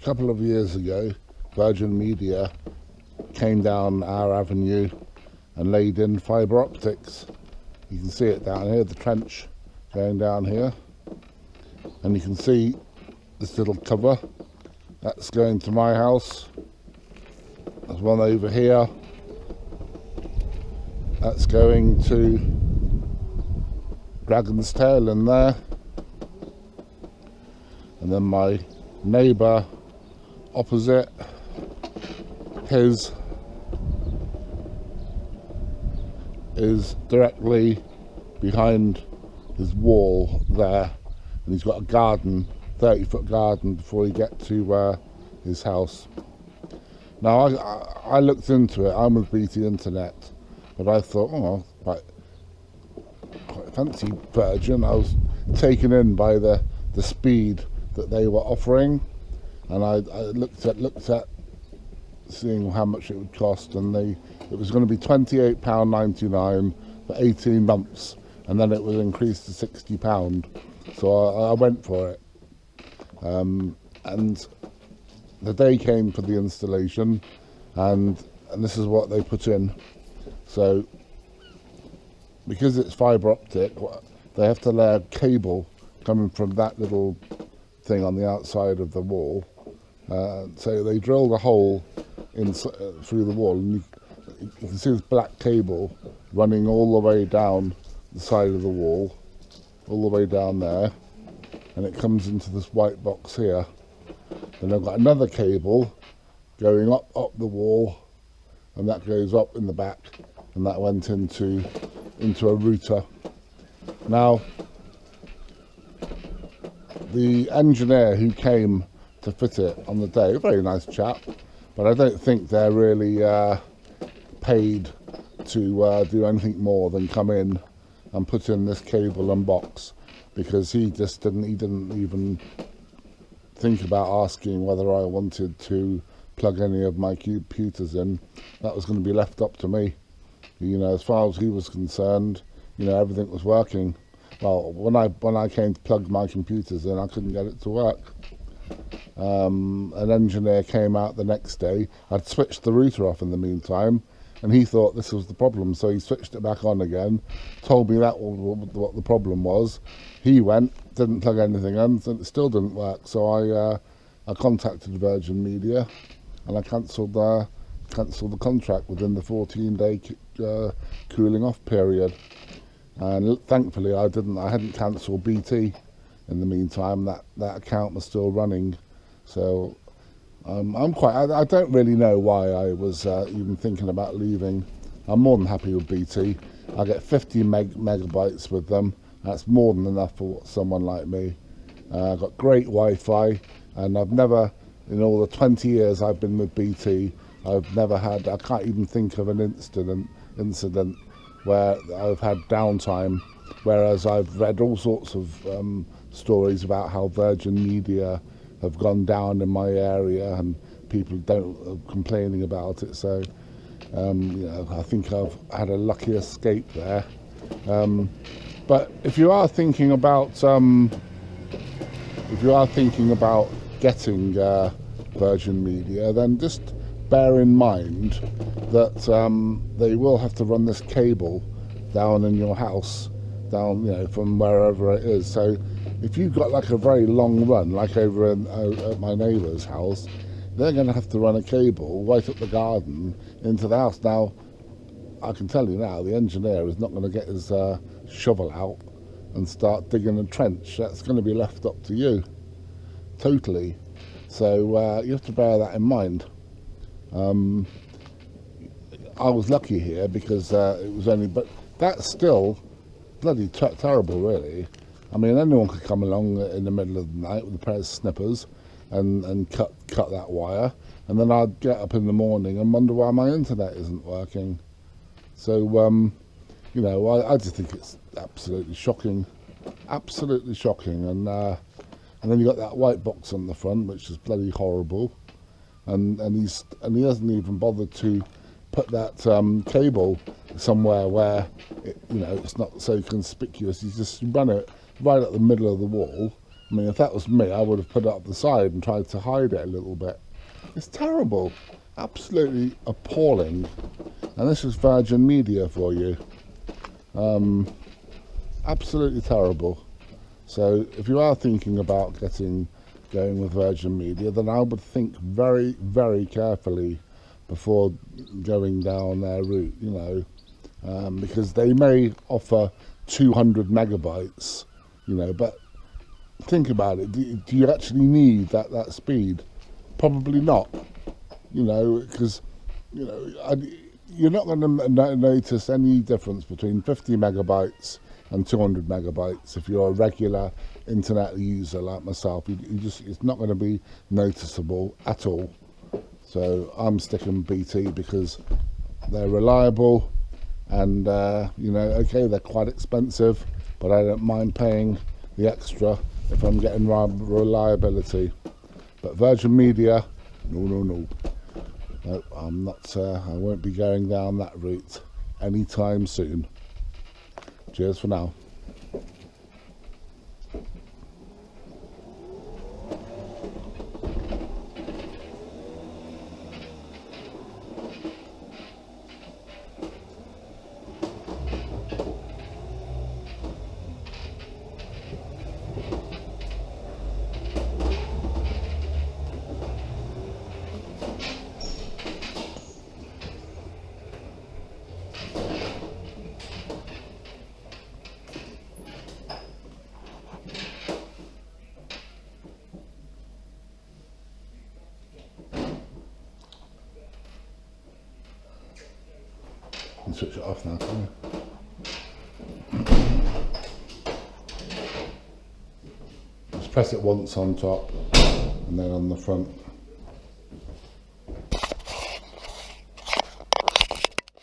couple of years ago, Virgin Media came down our avenue and laid in fibre optics. You can see it down here, the trench going down here. And you can see this little cover, that's going to my house. There's one over here, that's going to Dragon's Tail in there. And then my neighbour opposite, his is directly behind his wall there, and he's got a garden, 30-foot garden before you get to his house. Now I looked into it. I'm with BT Internet, but I thought, oh, quite fancy Virgin. I was taken in by the speed that they were offering, and I looked at seeing how much it would cost, and it was going to be £28.99 for 18 months, and then it was increased to £60. So I went for it, and the day came for the installation, and this is what they put in. So because it's fibre optic, they have to lay a cable coming from that little thing on the outside of the wall. So they drilled a hole through the wall, and you can see this black cable running all the way down the side of the wall, all the way down there, and it comes into this white box here. Then I've got another cable going up the wall, and that goes up in the back, and that went into a router. Now, the engineer who came to fit it on the day, a very nice chap, but I don't think they're really paid to do anything more than come in and put in this cable and box, because he didn't even think about asking whether I wanted to plug any of my computers in. That was going to be left up to me. You know, as far as he was concerned, you know, everything was working. Well, when I came to plug my computers in, I couldn't get it to work. An engineer came out the next day. I'd switched the router off in the meantime, and he thought this was the problem, so he switched it back on again, told me that was what the problem was. He went, didn't plug anything in, and it still didn't work. So I contacted Virgin Media, and I cancelled the contract within the 14-day cooling off period. And thankfully I hadn't cancelled BT in the meantime. That account was still running. So I don't really know why I was even thinking about leaving. I'm more than happy with BT. I get 50 megabytes with them. That's more than enough for someone like me. I've got great Wi-Fi, and I've never, in all the 20 years I've been with BT, I've never had, I can't even think of an incident where I've had downtime, whereas I've read all sorts of stories about how Virgin Media have gone down in my area, and people complaining about it. So you know, I think I've had a lucky escape there. But if you are thinking about getting Virgin Media, then just bear in mind that they will have to run this cable down in your house, down, you know, from wherever it is. So if you've got like a very long run, like over at my neighbour's house, they're going to have to run a cable right up the garden into the house. Now, I can tell you now, the engineer is not going to get his shovel out and start digging a trench. That's going to be left up to you, totally. So you have to bear that in mind. I was lucky here because it was only, but that's still bloody terrible, really. I mean, anyone could come along in the middle of the night with a pair of snippers and cut that wire, and then I'd get up in the morning and wonder why my internet isn't working. So, you know, I just think it's absolutely shocking, and then you got that white box on the front, which is bloody horrible, and he hasn't even bothered to put that cable somewhere where it, you know, it's not so conspicuous. He's just run it right at the middle of the wall, I mean, if that was me, I would have put it up the side and tried to hide it a little bit. It's terrible, absolutely appalling. And this is Virgin Media for you. Absolutely terrible. So if you are thinking about going with Virgin Media, then I would think very, very carefully before going down their route, you know, because they may offer 200 megabytes, you know, but think about it. Do you actually need that speed? Probably not, you know, because, you know, you're not going to notice any difference between 50 megabytes and 200 megabytes if you're a regular internet user like myself. It's not going to be noticeable at all. So I'm sticking BT because they're reliable, and you know, okay, they're quite expensive, but I don't mind paying the extra if I'm getting reliability. But Virgin Media, no, I'm not. I won't be going down that route anytime soon. Cheers for now. And switch it off now, can you? Just press it once on top and then on the front.